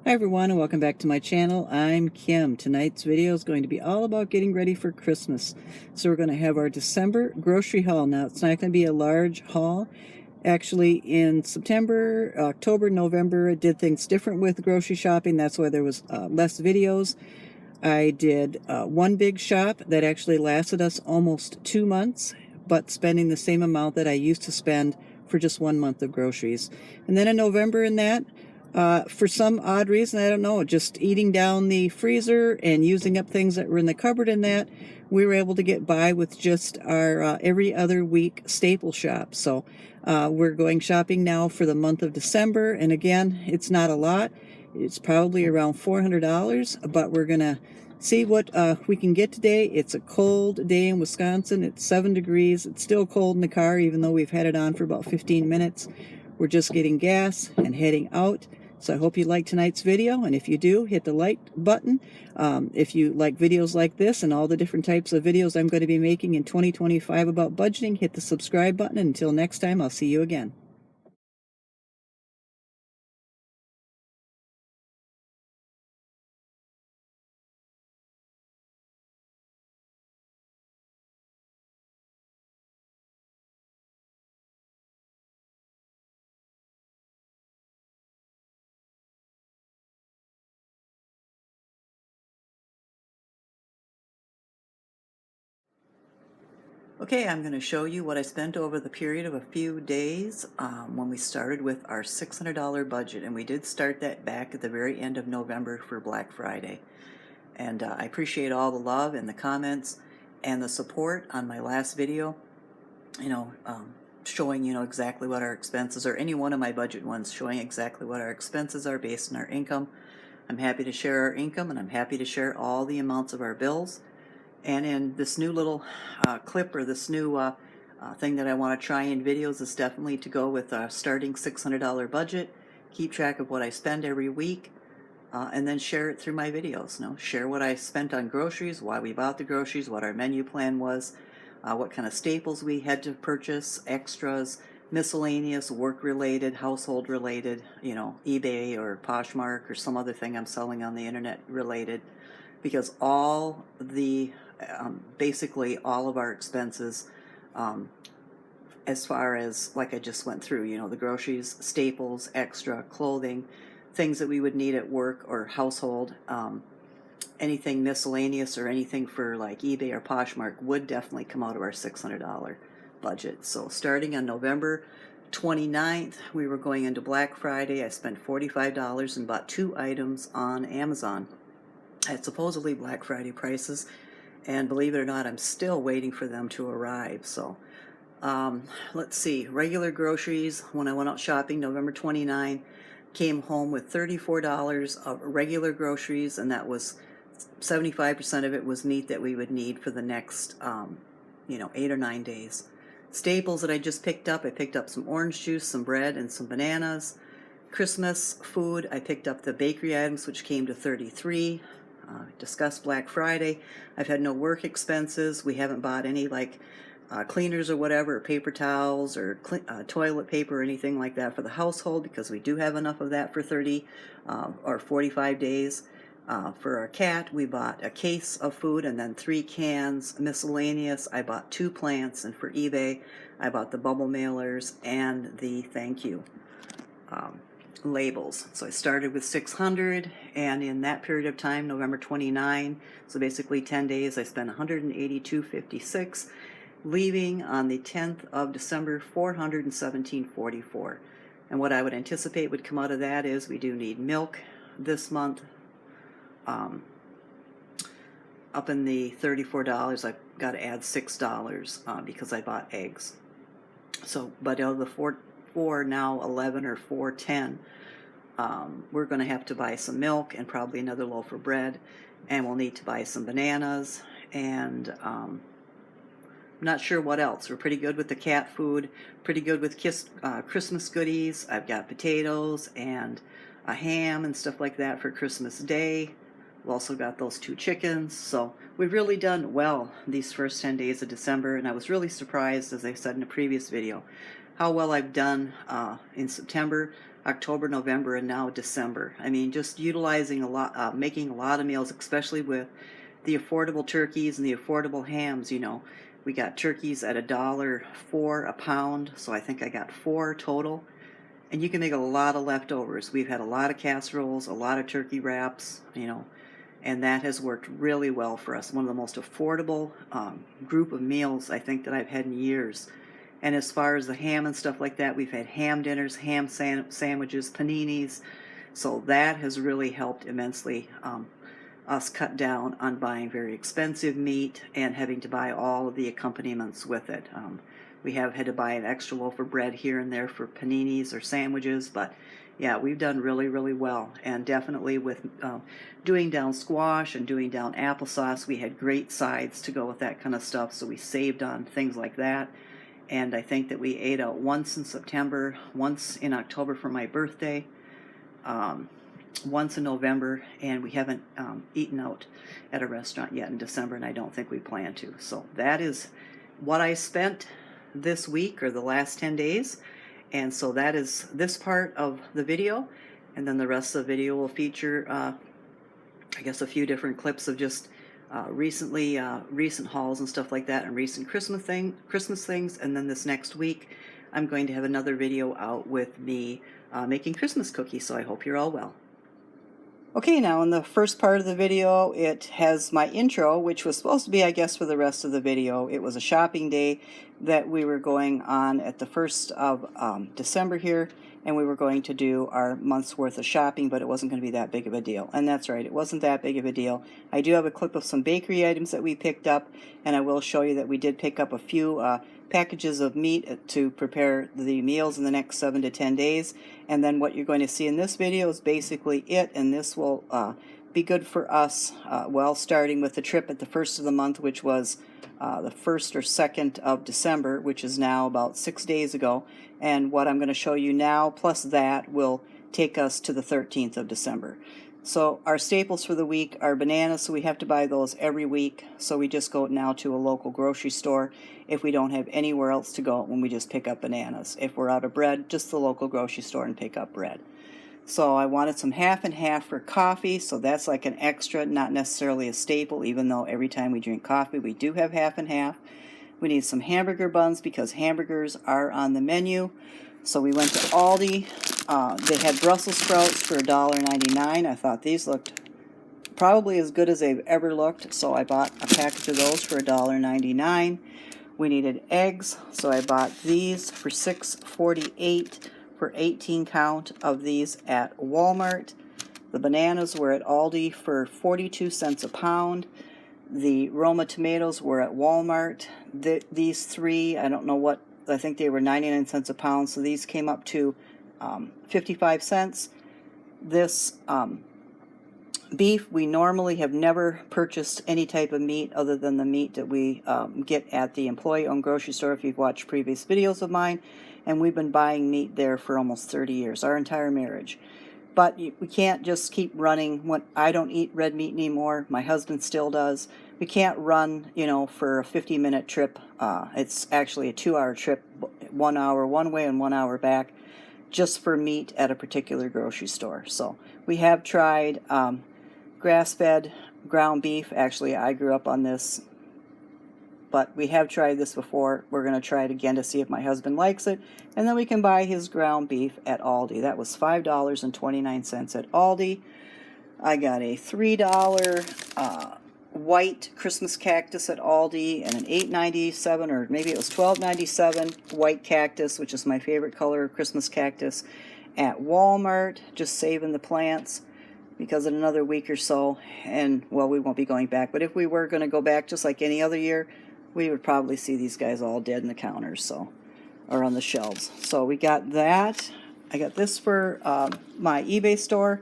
Hi everyone, and welcome back to my channel. I'm Kim. Tonight's video is going to be all about getting ready for Christmas. So we're going to have our December grocery haul. Now it's not going to be a large haul. Actually, in September, October, November, I did things different with grocery shopping. That's why there was less videos. I did one big shop that actually lasted us almost 2 months, but spending the same amount that I used to spend for just 1 month of groceries. And then in November in that, for some odd reason, I don't know, just eating down the freezer and using up things that were in the cupboard in that, we were able to get by with just our every other week staple shop. So we're going shopping now for the month of December. And again, it's not a lot. It's probably around $400, but we're going to see what we can get today. It's a cold day in Wisconsin. It's 7 degrees. It's still cold in the car, even though we've had it on for about 15 minutes. We're just getting gas and heading out. So I hope you like tonight's video, and if you do, hit the like button. If you like videos like this and all the different types of videos I'm going to be making in 2025 about budgeting, hit the subscribe button. And until next time, I'll see you again. Okay, I'm going to show you what I spent over the period of a few days when we started with our $600 budget. And we did start that back at the very end of November for Black Friday. And I appreciate all the love and the comments and the support on my last video, showing, exactly what our expenses are. Any one of my budget ones showing exactly what our expenses are based on our income. I'm happy to share our income, and I'm happy to share all the amounts of our bills. And in this new little clip, or this new thing that I want to try in videos, is definitely to go with a starting $600 budget, keep track of what I spend every week, and then share it through my videos. Share what I spent on groceries, why we bought the groceries, what our menu plan was, what kind of staples we had to purchase, extras, miscellaneous, work-related, household-related, eBay or Poshmark or some other thing I'm selling on the internet related, because all the basically all of our expenses, as far as like I just went through, the groceries, staples, extra, clothing, things that we would need at work or household, anything miscellaneous or anything for like eBay or Poshmark would definitely come out of our $600 budget. So starting on November 29th, we were going into Black Friday. I spent $45 and bought 2 items on Amazon at supposedly Black Friday prices, and believe it or not, I'm still waiting for them to arrive. So let's see, regular groceries, when I went out shopping November 29, came home with $34 of regular groceries, and that was 75% of it was meat that we would need for the next 8 or 9 days. Staples that I just picked up, I picked up some orange juice, some bread, and some bananas. Christmas food, I picked up the bakery items, which came to $33. Discussed Black Friday. I've had no work expenses. We haven't bought any cleaners or whatever, or paper towels or toilet paper or anything like that for the household, because we do have enough of that for 30 or 45 days. For our cat, we bought a case of food and then 3 cans. Miscellaneous, I bought 2 plants, and for eBay, I bought the bubble mailers and the thank you labels. So I started with 600, and in that period of time, November 29, so basically 10 days, I spent $182.56, leaving on the 10th of December $417.44. And what I would anticipate would come out of that is we do need milk this month, up in the $34. I've got to add $6 because I bought eggs. So, but out of the four now 11 or 410, we're going to have to buy some milk and probably another loaf of bread, and we'll need to buy some bananas, and I'm not sure what else. We're pretty good with the cat food, pretty good with Christmas goodies. I've got potatoes and a ham and stuff like that for Christmas Day. We've also got those 2 chickens. So we've really done well these first 10 days of December, and I was really surprised, as I said in a previous video, how well I've done in September, October, November, and now December. I mean, just utilizing a lot, making a lot of meals, especially with the affordable turkeys and the affordable hams. You know, we got turkeys at $1.04 a pound, so I think I got 4 total. And you can make a lot of leftovers. We've had a lot of casseroles, a lot of turkey wraps, you know, and that has worked really well for us. One of the most affordable group of meals I think that I've had in years. And as far as the ham and stuff like that, we've had ham dinners, ham sandwiches, paninis. So that has really helped immensely us cut down on buying very expensive meat and having to buy all of the accompaniments with it. We have had to buy an extra loaf of bread here and there for paninis or sandwiches, but yeah, we've done really, really well. And definitely with doing down squash and doing down applesauce, we had great sides to go with that kind of stuff, so we saved on things like that. And I think that we ate out once in September, once in October for my birthday, once in November, and we haven't eaten out at a restaurant yet in December, and I don't think we plan to. So that is what I spent this week or the last 10 days. And so that is this part of the video, and then the rest of the video will feature I guess a few different clips of just recent hauls and stuff like that, and recent Christmas things. And then this next week I'm going to have another video out with me making Christmas cookies, so I hope you're all well. Okay, now in the first part of the video, it has my intro, which was supposed to be, I guess, for the rest of the video. It was a shopping day that we were going on at the 1st of December here, and we were going to do our month's worth of shopping, but it wasn't going to be that big of a deal. And that's right, it wasn't that big of a deal. I do have a clip of some bakery items that we picked up, and I will show you that we did pick up a few packages of meat to prepare the meals in the next 7 to 10 days. And then what you're going to see in this video is basically it, and this will be good for us, well, starting with the trip at the 1st of the month, which was the 1st or 2nd of December, which is now about 6 days ago. And what I'm going to show you now, plus that, will take us to the 13th of December. So our staples for the week are bananas, so we have to buy those every week. So we just go now to a local grocery store if we don't have anywhere else to go when we just pick up bananas. If we're out of bread, just the local grocery store and pick up bread. So I wanted some half and half for coffee, so that's like an extra, not necessarily a staple, even though every time we drink coffee we do have half and half. We need some hamburger buns because hamburgers are on the menu. So we went to Aldi. They had Brussels sprouts for $1.99. I thought these looked probably as good as they've ever looked, so I bought a package of those for $1.99. We needed eggs, so I bought these for $6.48 for 18 count of these at Walmart. The bananas were at Aldi for 42 cents a pound. The Roma tomatoes were at Walmart. These three, I don't know what, I think they were 99 cents a pound, so these came up to 55 cents. This beef, we normally have never purchased any type of meat other than the meat that we get at the employee-owned grocery store, if you've watched previous videos of mine, and we've been buying meat there for almost 30 years, our entire marriage. But we can't just keep running. When I don't eat red meat anymore, my husband still does. We can't run, you know, for a 50-minute trip. It's actually a 2-hour trip, 1 hour one way and 1 hour back, just for meat at a particular grocery store. So we have tried grass-fed ground beef. Actually, I grew up on this, but we have tried this before. We're going to try it again to see if my husband likes it. And then we can buy his ground beef at Aldi. That was $5.29 at Aldi. I got a $3 white Christmas cactus at Aldi and an $8.97, or maybe it was $12.97 white cactus, which is my favorite color of Christmas cactus, at Walmart. Just saving the plants because in another week or so, and well, we won't be going back, but if we were going to go back just like any other year, we would probably see these guys all dead in the counters, so, or on the shelves. So we got that. I got this for my eBay store.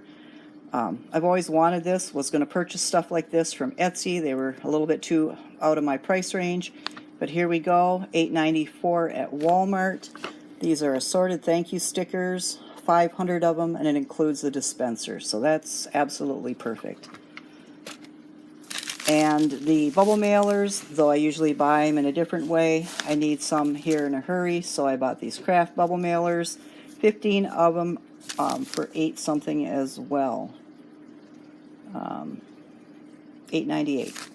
I've always wanted this, was going to purchase stuff like this from Etsy. They were a little bit too out of my price range, but here we go, $8.94 at Walmart. These are assorted thank you stickers, 500 of them, and it includes the dispenser, so that's absolutely perfect. And the bubble mailers, though I usually buy them in a different way, I need some here in a hurry, so I bought these craft bubble mailers, 15 of them for $8 something as well. $8.98.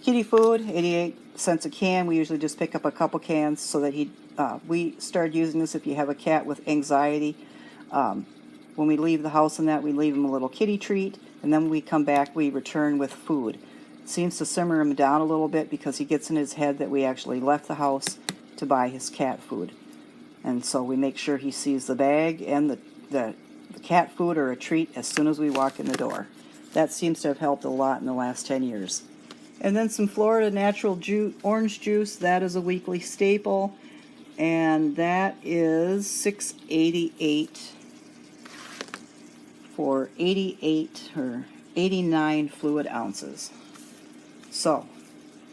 Kitty food, 88 cents a can. We usually just pick up a couple cans so that we started using this if you have a cat with anxiety. When we leave the house and that, we leave him a little kitty treat, and then when we come back, we return with food. Seems to simmer him down a little bit because he gets in his head that we actually left the house to buy his cat food. And so we make sure he sees the bag and the cat food or a treat as soon as we walk in the door. That seems to have helped a lot in the last 10 years. And then some Florida natural orange juice. That is a weekly staple. And that is $6.88 for 88 or 89 fluid ounces. So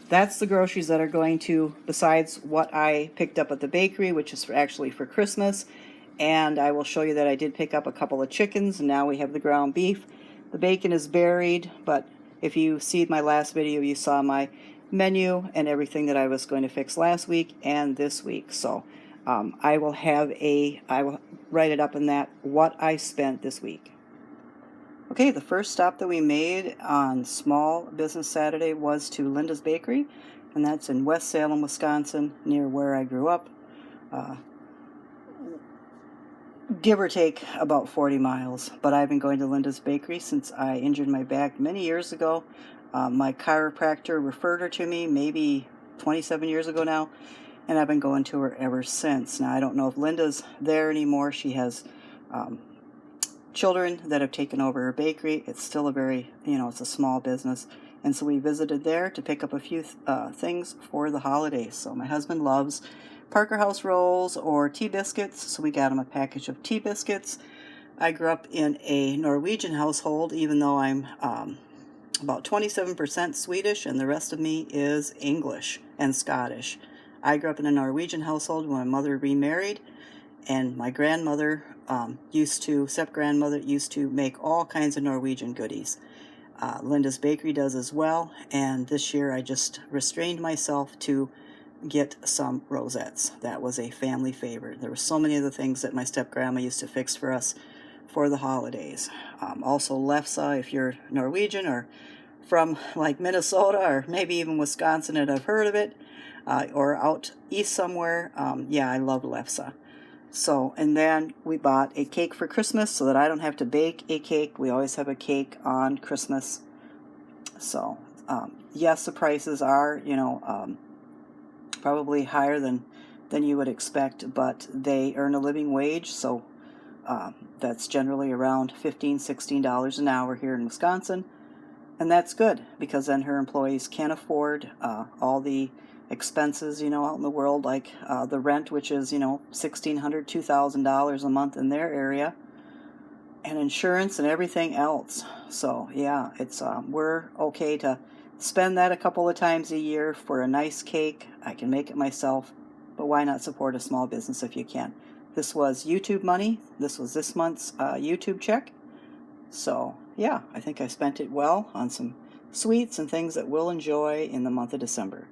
that's the groceries that are going to, besides what I picked up at the bakery, which is actually for Christmas. And I will show you that I did pick up a couple of chickens, and now we have the ground beef. The bacon is buried, but if you see my last video, you saw my menu and everything that I was going to fix last week and this week. So I will write it up in that, what I spent this week. Okay, the first stop that we made on Small Business Saturday was to Linda's Bakery, and that's in West Salem, Wisconsin, near where I grew up. Give or take about 40 miles, but I've been going to Linda's Bakery since I injured my back many years ago. My chiropractor referred her to me maybe 27 years ago now, and I've been going to her ever since. Now, I don't know if Linda's there anymore. She has children that have taken over her bakery. It's still a very, it's a small business. And so we visited there to pick up a few things for the holidays. So my husband loves Parker House rolls or tea biscuits, so we got him a package of tea biscuits. I grew up in a Norwegian household, even though I'm about 27% Swedish and the rest of me is English and Scottish. I grew up in a Norwegian household when my mother remarried, and my grandmother step-grandmother used to make all kinds of Norwegian goodies. Linda's Bakery does as well, and this year I just restrained myself to get some rosettes. That was a family favorite. There were so many of the things that my step-grandma used to fix for us for the holidays. Also lefse, if you're Norwegian or from like Minnesota or maybe even Wisconsin and I've heard of it, or out east somewhere, yeah, I love lefse. So, and then we bought a cake for Christmas so that I don't have to bake a cake. We always have a cake on Christmas. So, yes, the prices are, probably higher than you would expect, but they earn a living wage, so that's generally around $15-16 an hour here in Wisconsin, and that's good because then her employees can afford all the expenses, out in the world, like the rent, which is, $1,600, $2,000 a month in their area, and insurance and everything else. So yeah, it's we're okay to spend that a couple of times a year for a nice cake. I can make it myself, but why not support a small business if you can? This was YouTube money. This was this month's YouTube check. So yeah, I think I spent it well on some sweets and things that we'll enjoy in the month of December.